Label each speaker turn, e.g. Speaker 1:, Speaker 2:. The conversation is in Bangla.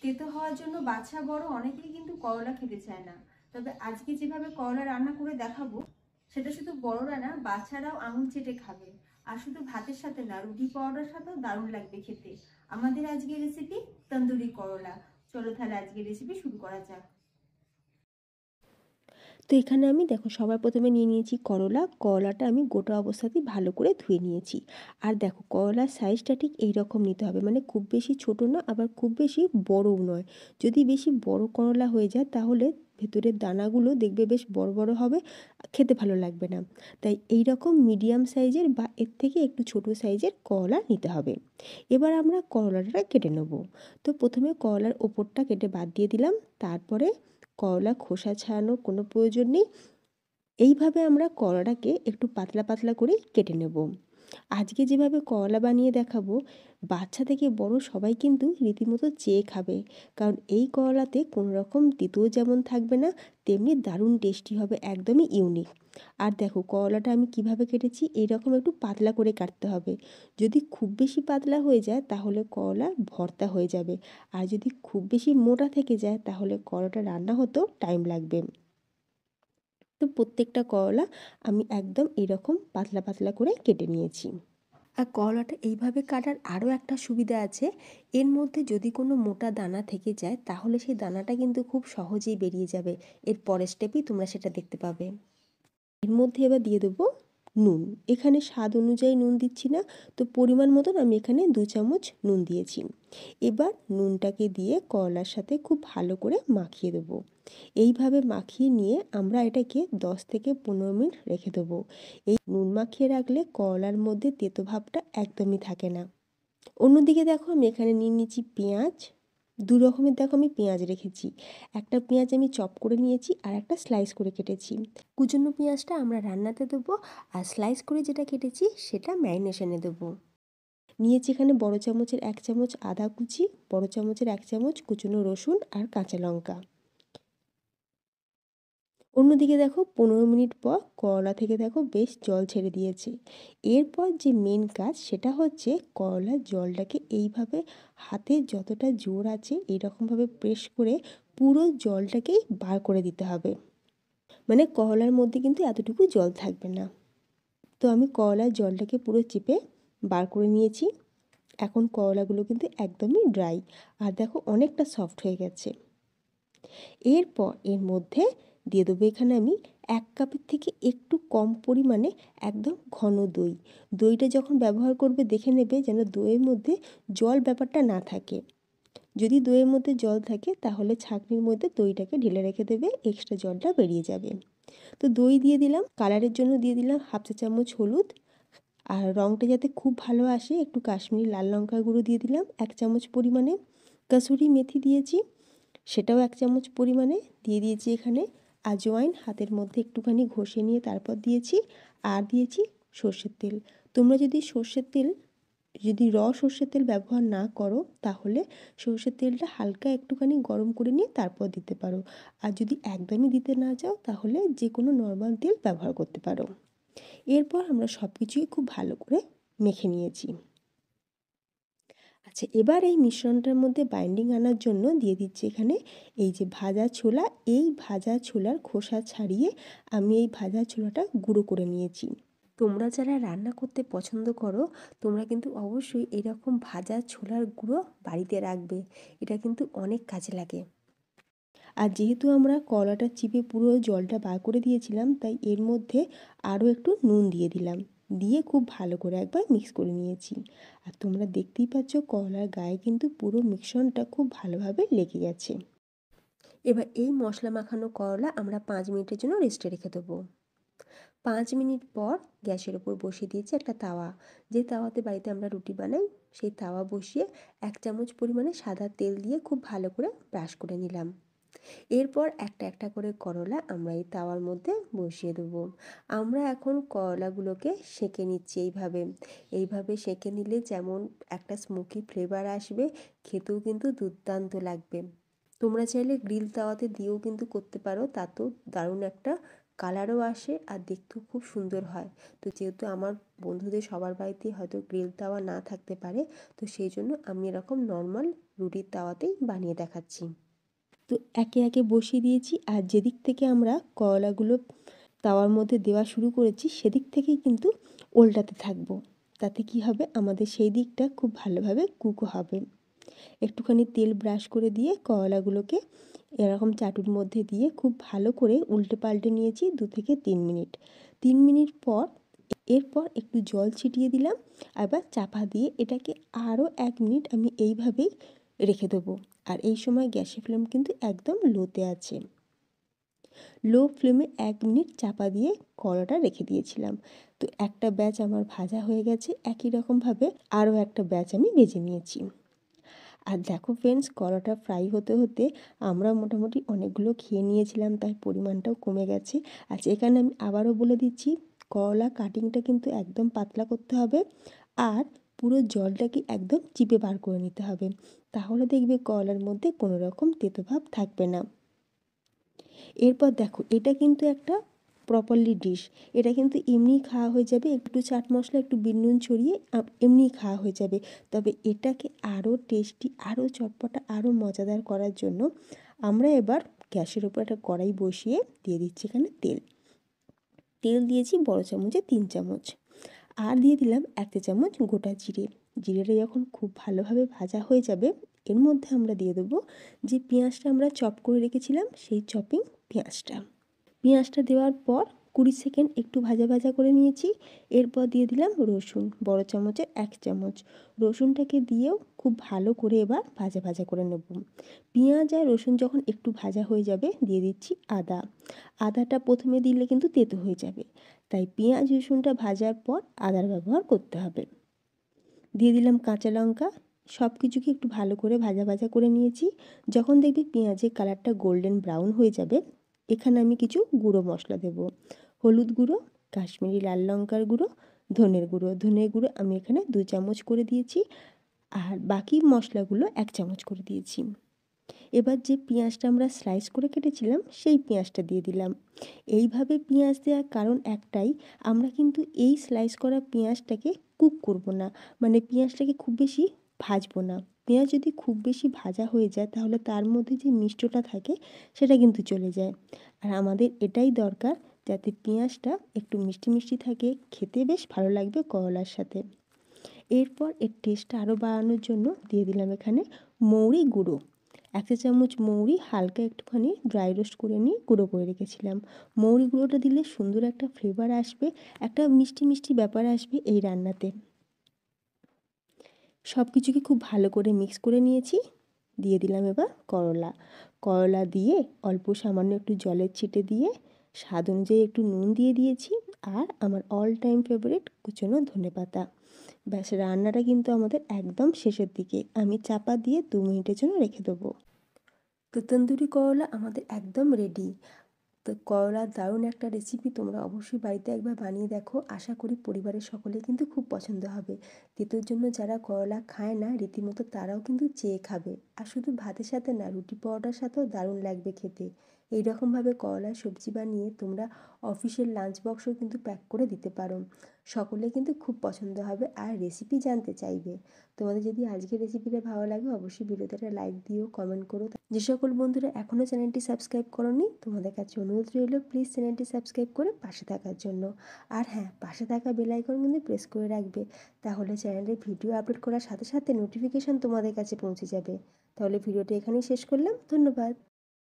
Speaker 1: তেতো হওয়ার জন্য বাচ্চা বড় অনেকেই কিন্তু করলা খেতে চায় না। তবে আজকে যেভাবে করলা রান্না করে দেখাবো সেটা শুধু বড়রা না, বাচ্চারাও আঙুল চেটে খাবে। আর শুধু ভাতের সাথে না, রুটি পরোটার সাথেও দারুণ লাগবে খেতে। আমাদের আজকের রেসিপি তন্দুরি করলা। চলো তাহলে আজকের রেসিপি শুরু করা যাক।
Speaker 2: তো এখানে আমি দেখো সবার প্রথমে নিয়ে নিয়েছি করলা। করলাটা আমি গোটা অবস্থাতেই ভালো করে ধুয়ে নিয়েছি। আর দেখো করলার সাইজটা ঠিক এই রকম নিতে হবে, মানে খুব বেশি ছোট না, আবার খুব বেশি বড়ও নয়। যদি বেশি বড় করলা হয়ে যায় তাহলে ভেতরের দানাগুলো দেখবে বেশ বড় বড় হবে, খেতে ভালো লাগবে না। তাই এই রকম মিডিয়াম সাইজের বা এর থেকে একটু ছোট সাইজের করলা নিতে হবে। এবার আমরা করলাটা কেটে নেব। তো প্রথমে করলার ওপরটা কেটে বাদ দিয়ে দিলাম। তারপরে করলা খোসা ছাড়ানোর কোনো প্রয়োজন নেই। এইভাবে আমরা করলাটাকে একটু পাতলা পাতলা করে কেটে নেব। আজকে যেভাবে করলা বানিয়ে দেখাবো, বাচ্চা থেকে বড় সবাই কিন্তু রীতিমতো চেয়ে খাবে, কারণ এই করলাতে কোনো রকম তিতও যেমন থাকবে না, তেমনি দারুণ টেস্টি হবে, একদমই ইউনিক। আর দেখো করলাটা আমি কিভাবে কেটেছি, এইরকম একটু পাতলা করে কাটতে হবে। যদি খুব বেশি পাতলা হয়ে যায় তাহলে করলা ভর্তা হয়ে যাবে, আর যদি খুব বেশি মোটা থেকে যায় তাহলে করলাটা রান্না হতেও টাইম লাগবে। তো প্রত্যেকটা করলা আমি একদম এরকম পাতলা পাতলা করে কেটে নিয়েছি। আর করলাটা এইভাবে কাটার আরও একটা সুবিধা আছে, এর মধ্যে যদি কোনো মোটা দানা থেকে যায় তাহলে সেই দানাটা কিন্তু খুব সহজেই বেরিয়ে যাবে। এর পরের স্টেপেই তোমরা সেটা দেখতে পাবে। এর মধ্যে এবার দিয়ে দেবো নুন। এখানে স্বাদ অনুযায়ী নুন দিচ্ছি না, তো পরিমাণ মতন আমি এখানে 2 চামচ নুন দিয়েছি। এবার নুনটাকে দিয়ে করলার সাথে খুব ভালো করে মাখিয়ে দেবো। এইভাবে মাখিয়ে নিয়ে আমরা এটাকে 10 থেকে 15 মিনিট রেখে দেবো। এই নুন মাখিয়ে রাখলে করলার মধ্যে তেতো ভাবটা একদমই থাকে না। অন্যদিকে দেখো আমি এখানে নিয়ে নিয়েছি পেঁয়াজ। দু রকমের দেখো আমি পেঁয়াজ রেখেছি। একটা পেঁয়াজ আমি চপ করে নিয়েছি, আর একটা স্লাইস করে কেটেছি। কুচনো পেঁয়াজটা আমরা রান্নাতে দেবো, আর স্লাইস করে যেটা কেটেছি সেটা ম্যারিনেশনে দেবো। নিয়েছি এখানে বড় চামচের 1 চামচ আদা কুচি, বড় চামচের 1 চামচ কুচনো রসুন আর কাঁচা লঙ্কা। অন্যদিকে দেখো 15 মিনিট পর করলা থেকে দেখো বেশ জল ছেড়ে দিয়েছে। এরপর যে মেন কাজ সেটা হচ্ছে করলার জলটাকে এইভাবে হাতে যতটা জোর আছে এরকমভাবে প্রেস করে পুরো জলটাকেই বার করে দিতে হবে। মানে করলার মধ্যে কিন্তু এতটুকু জল থাকবে না। তো আমি করলার জলটাকে পুরো চেপে বার করে নিয়েছি। এখন করলাগুলো কিন্তু একদমই ড্রাই, আর দেখো অনেকটা সফট হয়ে গেছে। এরপর এর মধ্যে দিয়ে দেবো এখানে আমি 1 কাপের থেকে একটু কম পরিমাণে একদম ঘন দই। দইটা যখন ব্যবহার করবে দেখে নেবে যেন দইয়ের মধ্যে জল ব্যাপারটা না থাকে। যদি দইয়ের মধ্যে জল থাকে তাহলে ছাঁকনির মধ্যে দইটাকে ঢেলে রেখে দেবে, এক্সট্রা জলটা বেরিয়ে যাবে। তো দই দিয়ে দিলাম, কালারের জন্য দিয়ে দিলাম 1/2 চা চামচ হলুদ, আর রঙটা যাতে খুব ভালো আসে একটু কাশ্মীরি লাল লঙ্কার গুঁড়ো দিয়ে দিলাম 1 চামচ পরিমাণে। কাসুরি মেথি দিয়েছি, সেটাও 1 চামচ পরিমাণে দিয়ে দিয়েছি। এখানে আজওয়াইন হাতের মধ্যে একটুখানি ঘষে নিয়ে তারপর দিয়েছি। আর দিয়েছি সর্ষের তেল। তোমরা যদি সর্ষের তেল ব্যবহার না করো তাহলে সর্ষের তেলটা হালকা একটুখানি গরম করে নিয়ে তারপর দিতে পারো। আর যদি একদমই দিতে না চাও তাহলে যে কোনো নর্মাল তেল ব্যবহার করতে পারো। এরপর আমরা সব কিছুই খুব ভালো করে মেখে নিয়েছি। আচ্ছা, এবার এই মিশ্রণটার মধ্যে বাইন্ডিং আনার জন্য দিয়ে দিচ্ছি এখানে এই যে ভাজা ছোলা। এই ভাজা ছোলার খোসা ছাড়িয়ে আমি এই ভাজা ছোলাটা গুঁড়ো করে নিয়েছি। তোমরা যারা রান্না করতে পছন্দ করো তোমরা কিন্তু অবশ্যই এরকম ভাজা ছোলার গুঁড়ো বাড়িতে রাখবে, এটা কিন্তু অনেক কাজে লাগে। আর যেহেতু আমরা কলাটা চিপে পুরো জলটা বার করে দিয়েছিলাম তাই এর মধ্যে আরও একটু নুন দিয়ে দিলাম, দিয়ে খুব ভালো করে একবার মিক্স করে নিয়েছি। আর তোমরা দেখতেই পাচ্ছ কলার গায়ে কিন্তু পুরো মিশ্রণটা খুব ভালোভাবে লেগে গেছে। এবার এই মশলা মাখানো করলা আমরা 5 মিনিটের জন্য রেস্টে রেখে দেবো। 5 মিনিট পর গ্যাসের ওপর বসিয়ে দিয়েছি একটা তাওয়া। যে তাওয়াতে বাড়িতে আমরা রুটি বানাই সেই তাওয়া বসিয়ে 1 চামচ পরিমাণে সাদা তেল দিয়ে খুব ভালো করে ব্রাশ করে নিলাম। এরপর একটা একটা করে করলা আমরা এই তাওয়ার মধ্যে বসিয়ে দেবো। আমরা এখন করলাগুলোকে সেঁকে নিচ্ছি এইভাবে সেঁকে নিলে যেমন একটা স্মোকি ফ্লেভার আসবে, খেতেও কিন্তু দুর্দান্ত লাগবে। তোমরা চাইলে গ্রিল তাওয়াতে দিয়েও কিন্তু করতে পারো, তাতেও দারুণ একটা কালারও আসে আর দেখতেও খুব সুন্দর হয়। তো যেহেতু আমার বন্ধুদের সবার বাড়িতেই হয়তো গ্রিল তাওয়া না থাকতে পারে, তো সেই জন্য আমি এরকম নর্মাল রুটির তাওয়াতেই বানিয়ে দেখাচ্ছি। তো একে একে বসিয়ে দিয়েছি, আর যেদিক থেকে আমরা করলাগুলো তাওয়ার মধ্যে দেওয়া শুরু করেছি সেদিক থেকেই কিন্তু উল্টাতে থাকবো। তাতে কি হবে, আমাদের সেই দিকটা খুব ভালোভাবে কুকও হবে। একটুখানি তেল ব্রাশ করে দিয়ে করলাগুলোকে এরকম চাটুর মধ্যে দিয়ে খুব ভালো করে উল্টে পাল্টে নিয়েছি 2 থেকে 3 মিনিট। 3 মিনিট পর এরপর একটু জল ছিটিয়ে দিলাম, আবার চাপা দিয়ে এটাকে আরও 1 মিনিট আমি এইভাবেই রেখে দেবো। আর এই সময় গ্যাসের ফ্লেম কিন্তু একদম লোতে আছে। লো ফ্লেমে 1 মিনিট চাপা দিয়ে কড়াটা রেখে দিয়েছিলাম। তো একটা ব্যাচ আমার ভাজা হয়ে গেছে, একই রকমভাবে আরও একটা ব্যাচ আমি ভেজে নিয়েছি। আর দেখো ফ্রেন্ডস, কড়াটা ফ্রাই হতে হতে আমরা মোটামুটি অনেকগুলো খেয়ে নিয়েছিলাম, তাই পরিমাণটাও কমে গেছে। আচ্ছা, এখানে আমি আবারও বলে দিচ্ছি, করলা কাটিংটা কিন্তু একদম পাতলা করতে হবে, আর পুরো জলটাকে একদম চিপে বার করে নিতে হবে। তাহলে দেখবে করলার মধ্যে কোনো রকম তেতো ভাব থাকবে না। এরপর দেখো, এটা কিন্তু একটা প্রপারলি ডিশ। এটা কিন্তু এমনিই খাওয়া হয়ে যাবে, একটু চাট মশলা একটু বিট নুন ছড়িয়ে এমনিই খাওয়া হয়ে যাবে। তবে এটাকে আরও টেস্টি, আরও চটপটা, আরও মজাদার করার জন্য আমরা এবার গ্যাসের উপর একটা কড়াই বসিয়ে দিয়ে দিচ্ছি এখানে তেল। তেল দিয়েছি বড় চামচে 3 চামচ, আর দিয়ে দিলাম 1 চামচ গোটা জিরে। জিরেটা যখন খুব ভালোভাবে ভাজা হয়ে যাবে, এর মধ্যে আমরা দিয়ে দেবো যে পেঁয়াজটা আমরা চপ করে রেখেছিলাম, সেই চপিং পেঁয়াজটা দেওয়ার পর 20 সেকেন্ড একটু ভাজা ভাজা করে নিয়েছি। এরপর দিয়ে দিলাম রসুন, বড় চামচের 1 চামচ। রসুনটাকে দিয়েও খুব ভালো করে এবার ভাজা ভাজা করে নেব। পেঁয়াজ আর রসুন যখন একটু ভাজা হয়ে যাবে, দিয়ে দিচ্ছি আদা। আদাটা প্রথমে দিলে কিন্তু তেতো হয়ে যাবে, তাই পেঁয়াজ রসুনটা ভাজার পর আদার ব্যবহার করতে হবে। দিয়ে দিলাম কাঁচা লঙ্কা। সব কিছুকে একটু ভালো করে ভাজা ভাজা করে নিয়েছি। যখন দেখবি পেঁয়াজের কালারটা গোল্ডেন ব্রাউন হয়ে যাবে, এখানে আমি কিছু গুঁড়ো মশলা দেব। হলুদ গুঁড়ো, কাশ্মীরি লাল লঙ্কার গুঁড়ো, ধনের গুঁড়ো আমি এখানে 2 চামচ করে দিয়েছি, আর বাকি মশলাগুলো 1 চামচ করে দিয়েছি। এবার যে পেঁয়াজটা আমরা স্লাইস করে কেটেছিলাম, সেই পেঁয়াজটা দিয়ে দিলাম। এইভাবে পেঁয়াজ দেওয়ার কারণ একটাই, আমরা কিন্তু এই স্লাইস করা পেঁয়াজটাকে কুক করব না, মানে পেঁয়াজটাকে খুব বেশি ভাজবো না। পেঁয়াজ যদি খুব বেশি ভাজা হয়ে যায়, তাহলে তার মধ্যে যে মিষ্টটা থাকে সেটা কিন্তু চলে যায়। আর আমাদের এটাই দরকার, যাতে পেঁয়াজটা একটু মিষ্টি মিষ্টি থাকে, খেতে বেশ ভালো লাগবে করলার সাথে। এরপর এর টেস্টটা আরও বাড়ানোর জন্য দিয়ে দিলাম এখানে মৌরি গুঁড়ো। 1 চামচ মৌরি হালকা একটুখানি ড্রাই রোস্ট করে নিয়ে গুঁড়ো করে রেখেছিলাম। মৌরি গুঁড়োটা দিলে সুন্দর একটা ফ্লেভার আসবে, একটা মিষ্টি মিষ্টি ব্যাপার আসবে এই রান্নাতে। সব কিছুকে খুব ভালো করে মিক্স করে নিয়েছি। দিয়ে দিলাম এবার করলা দিয়ে অল্প সামান্য একটু জলের ছিটে দিয়ে স্বাদ অনুযায়ী একটু নুন দিয়ে দিয়েছি, আর আমার অল টাইম ফেভারিট কুচনো ধনেপাতা। ব্যাস, রান্নাটা কিন্তু আমাদের একদম শেষের দিকে। আমি চাপা দিয়ে 2 মিনিটের জন্য রেখে দেবো। তো তন্দুরি করলা আমাদের একদম রেডি। তো করলার দারুণ একটা রেসিপি, তোমরা অবশ্যই বাড়িতে একবার বানিয়ে দেখো। আশা করি পরিবারের সকলে কিন্তু খুব পছন্দ হবে। তেতোর জন্য যারা করলা খায় না রীতিমতো, তারাও কিন্তু চেয়ে খাবে। আর শুধু ভাতের সাথে না, রুটি পরোটার সাথেও দারুণ লাগবে খেতে। এইরকমভাবে করলার সবজি বানিয়ে তোমরা অফিসের লাঞ্চ বক্সেও কিন্তু প্যাক করে দিতে পারো। সকলে কিন্তু খুব পছন্দ হবে আর রেসিপি জানতে চাইবে। তোমাদের যদি আজকের রেসিপিটা ভালো লাগে, অবশ্যই ভিডিওতে একটা লাইক দিও, কমেন্ট করো। যে সকল বন্ধুরা এখনও চ্যানেলটি সাবস্ক্রাইব করোনি, তোমাদের কাছে অনুরোধ রইল প্লিজ চ্যানেলটি সাবস্ক্রাইব করে পাশে থাকার জন্য। আর হ্যাঁ, পাশে থাকা বেল আইকন কিন্তু প্রেস করে রাখবে, তাহলে চ্যানেলে ভিডিও আপলোড করার সাথে সাথে নোটিফিকেশান তোমাদের কাছে পৌঁছে যাবে। তাহলে ভিডিওটি এখানেই শেষ করলাম। ধন্যবাদ।